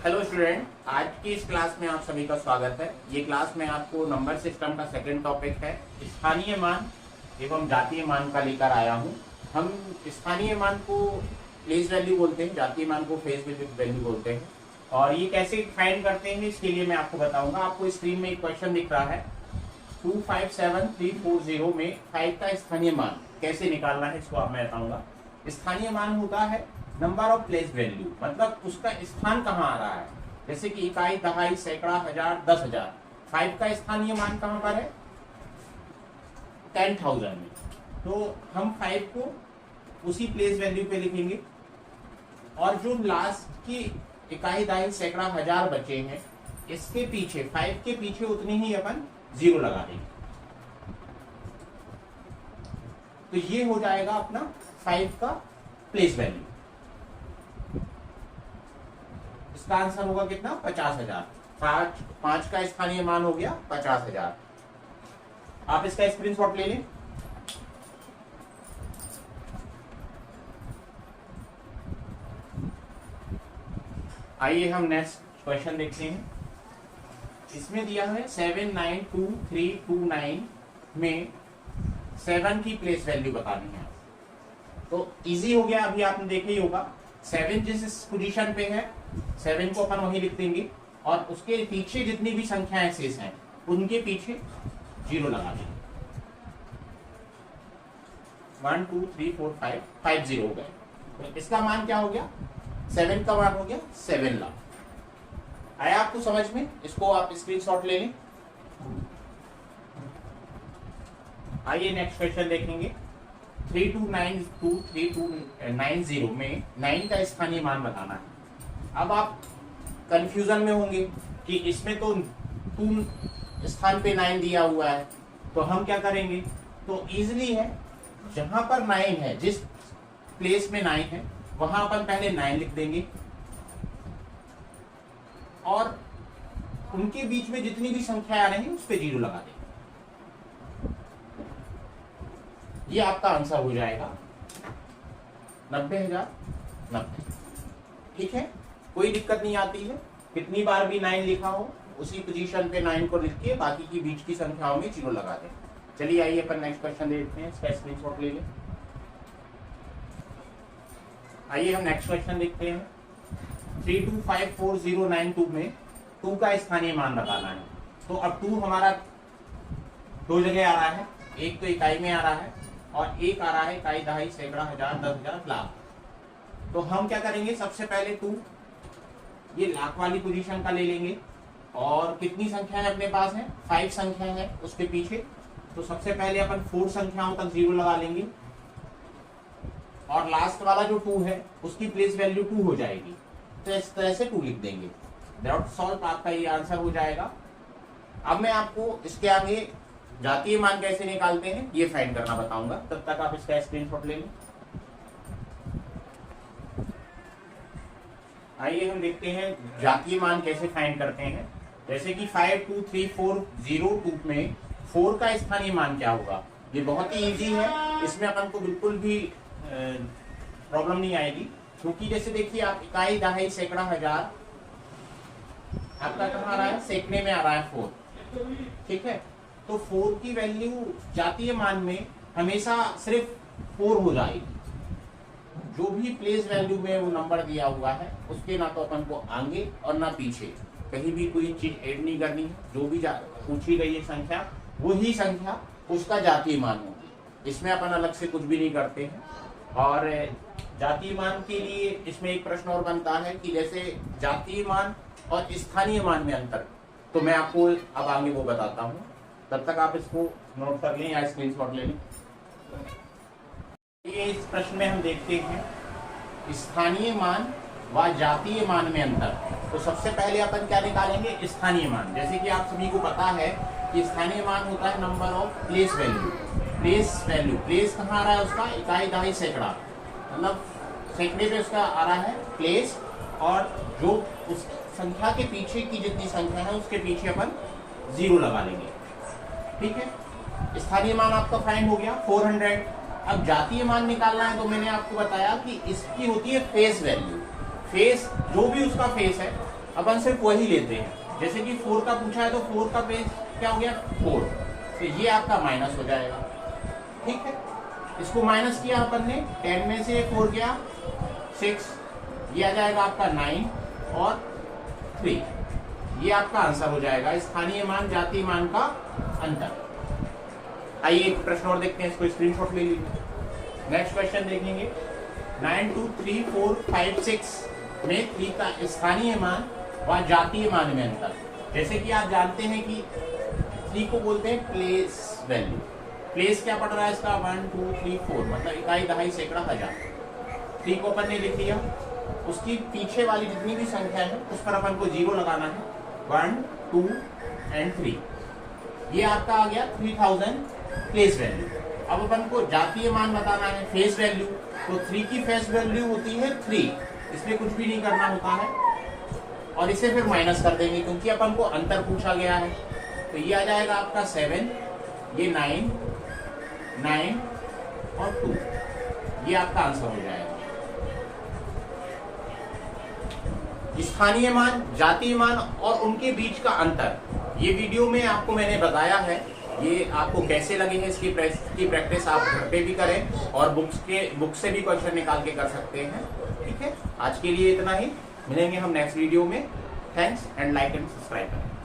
Hello student, आज की इस क्लास में आप सभी का स्वागत है। ये क्लास में आपको नंबर सिस्टम का सेकंड टॉपिक है स्थानीय मान एवं जातीय मान का लेकर आया हूँ। हम स्थानीय मान को प्लेस वैल्यू बोलते हैं, जातीय मान को फेस वैल्यू बोलते हैं। और ये कैसे फाइंड करते हैं इसके लिए मैं आपको बताऊंगा। आपको स्क्रीन में एक क्वेश्चन दिख रहा है 257340 में 5 का स्थानीय मान कैसे निकालना है, इसको आप मैं बताऊंगा। स्थानीय मान होता है नंबर ऑफ प्लेस वैल्यू, मतलब उसका स्थान कहाँ आ रहा है। जैसे कि इकाई, दहाई, सैकड़ा, हजार, 10,000। 5 का स्थानीय मान कहाँ पर है? 10,000 में। तो हम 5 को उसी प्लेस वैल्यू पे लिखेंगे और जो लास्ट की इकाई, दहाई, सैकड़ा, हजार बचे हैं, इसके पीछे 5 के पीछे उतनी ही अपन 0 लगा देंगे। तो ये हो जाएगा अपना 5 का प्लेस वैल्यू। इसका आंसर होगा कितना? 50,000। 5 का स्थानीय मान हो गया 50,000। आप इसका स्क्रीनशॉट ले लें। आइए हम नेक्स्ट क्वेश्चन देखते हैं। इसमें दिया है 792329 में 7 की प्लेस वैल्यू बतानी है। तो इजी हो गया, अभी आपने देखा ही होगा। 7 जिस पोजीशन पे है 7 को अपन वहीं लिख देंगे और उसके पीछे जितनी भी संख्याएं शेष हैं उनके पीछे 0 लगा देंगे। 1 2 3 4 5 5 0 हो गए। तो इसका मान क्या हो गया? 7 का मान हो गया 7 लाख। आया आपको समझ में? इसको आप स्क्रीनशॉट ले लें। आइए नेक्स्ट क्वेश्चन देखेंगे। 32923290 में 9 का स्थानीय मान बताना है। अब आप कंफ्यूजन में होंगे कि इसमें तो 2 स्थान पे 9 दिया हुआ है, तो हम क्या करेंगे? तो इजीली है, जहां पर 9 है, जिस प्लेस में 9 है वहां अपन पहले 9 लिख देंगे और उनके बीच में जितनी भी संख्या आ रही है उस पे 0 लगा देंगे। ये आपका आंसर हो जाएगा 90,090। ठीक है, कोई दिक्कत नहीं आती है। कितनी बार भी 9 लिखा हो उसी पोजीशन पे 9 को लिख के बाकी की बीच की संख्याओं में 0 लगा दें। चलिए आइए अपन नेक्स्ट क्वेश्चन देखते हैं। इसका स्क्रीनशॉट ले लें। आइए हम नेक्स्ट क्वेश्चन देखते हैं। 3254,092 में 2 का स्थानीय मान बताना है। तो अब 2 हमारा 2 जगह आ रहा है, एक तो इकाई में आ रहा है और एक आ रहा है इकाई, दहाई, सैकड़ा, हजार, 10,000, लाख। तो हम क्या करेंगे? सबसे पहले 2 ये लाख वाली पोजीशन का ले लेंगे और कितनी संख्याएं अपने पास है? 5 संख्या है उसके पीछे। तो सबसे पहले अपन 4 संख्याओं तक 0 लगा लेंगे और लास्ट वाला जो 2 है उसकी प्लेस वैल्यू 2 हो जाएगी। तो इस तरह से 2 लिख देंगे। दैट सॉल्व आपका ये आंसर हो जाएगा। अब मैं आपको इसके आगे जातीय मान कैसे निकालते हैं ये फाइंड करना बताऊंगा। तब तक आप इसका स्क्रीनशॉट ले लें। आइए हम देखते हैं जातीय मान कैसे फाइंड करते हैं। जैसे कि 523402 में 4 का स्थानीय मान क्या होगा? ये बहुत ही इजी है, इसमें अपन को बिल्कुल भी प्रॉब्लम नहीं आएगी। क्योंकि जैसे देखिए आप इकाई, दहाई, सैकड़ा, हजार आपका कहाँ आ रहा है? सैकड़े में आ रहा है 4। ठीक है, तो 4 की वैल्यू जातीय मान में हमेशा सिर्फ 4 हो जाएगी। जो भी प्लेस वैल्यू में वो नंबर दिया हुआ है उसके ना तो अपन को आगे और ना पीछे कहीं भी कोई चीज ऐड नहीं करनी है। जो भी पूछी गई है संख्या वही संख्या उसका जातीय मान होगी। इसमें अपन अलग से कुछ भी नहीं करते हैं। और जातीय मान के लिए इसमें एक प्रश्न और बनता है कि जैसे जातीय मान और स्थानीय मान में अंतर, तो मैं आपको अब आगे वो बताता हूँ। तब तक आप इसको नोट कर लें या स्क्रीनशॉट ले लें। ये इस प्रश्न में हम देखते हैं स्थानीय मान व जातीय मान में अंतर। तो सबसे पहले अपन क्या निकालेंगे? स्थानीय मान। जैसे कि आप सभी को पता है कि स्थानीय मान होता है number of place value. Place value, place कहाँ आ रहा है उसका? इकाई, दहाई, सैकड़ा, मतलब सैकड़े पे उसका आ रहा है प्लेस। और जो उस संख्या के पीछे की जितनी संख्या है उसके पीछे अपन 0 लगा लेंगे। ठीक है, स्थानीय मान आपका फाइंड हो गया 400। अब जातीय मान निकालना है तो मैंने आपको बताया कि इसकी होती है फेस वैल्यू। फेस जो भी उसका फेस है, अपन सिर्फ वही लेते हैं। जैसे कि 4 का पूछा है तो 4 का बेस क्या हो गया 4, तो ये आपका माइनस हो जाएगा। ठीक है, इसको माइनस किया अपन ने, 10 में से 4 गया 6, ये आ जाएगा आपका 9 और 3, ये आपका आंसर हो जाएगा स्थानीय मान जातीय मान का अंतर। आइए एक प्रश्न और देखते हैं, इसको स्क्रीनशॉट ले लीजिए। नेक्स्ट क्वेश्चन देखेंगे, 9 2 3 4 5 6 में 3 का स्थानीय मान व जातीय मान में अंतर। जैसे कि आप जानते हैं कि 3 को बोलते हैं प्लेस वैल्यू। प्लेस क्या पड़ रहा है इसका 1 2 3 4, मतलब इकाई दहाई सैकड़ा हजार। 3 को अपन ने लिख लिया, उसकी पीछे वाली जितनी भी संख्या है उस पर अपन को 0 लगाना है, 1 2 एंड 3। ये आपका आ गया 3000 प्लेस वैल्यू। अब अपन को जातीय मान बताना है, फेस वैल्यू, तो 3 की फेस वैल्यू होती है 3, इसमें कुछ भी नहीं करना होता है और इसे फिर माइनस कर देंगे क्योंकि अपन को अंतर पूछा गया है। तो ये आ जाएगा आपका 7, ये 9 9 और 2, ये आपका आंसर हो जाएगा। स्थानीय मान, जातीय मान और उनके बीच का अंतर, ये वीडियो में आपको मैंने बताया है। ये आपको कैसे लगे हैं इसकी प्रैक्टिस आप घर पे भी करें और बुक से भी क्वेश्चन निकाल के कर सकते हैं। ठीक है, आज के लिए इतना ही, मिलेंगे हम नेक्स्ट वीडियो में। Thanks and like and subscribe करें।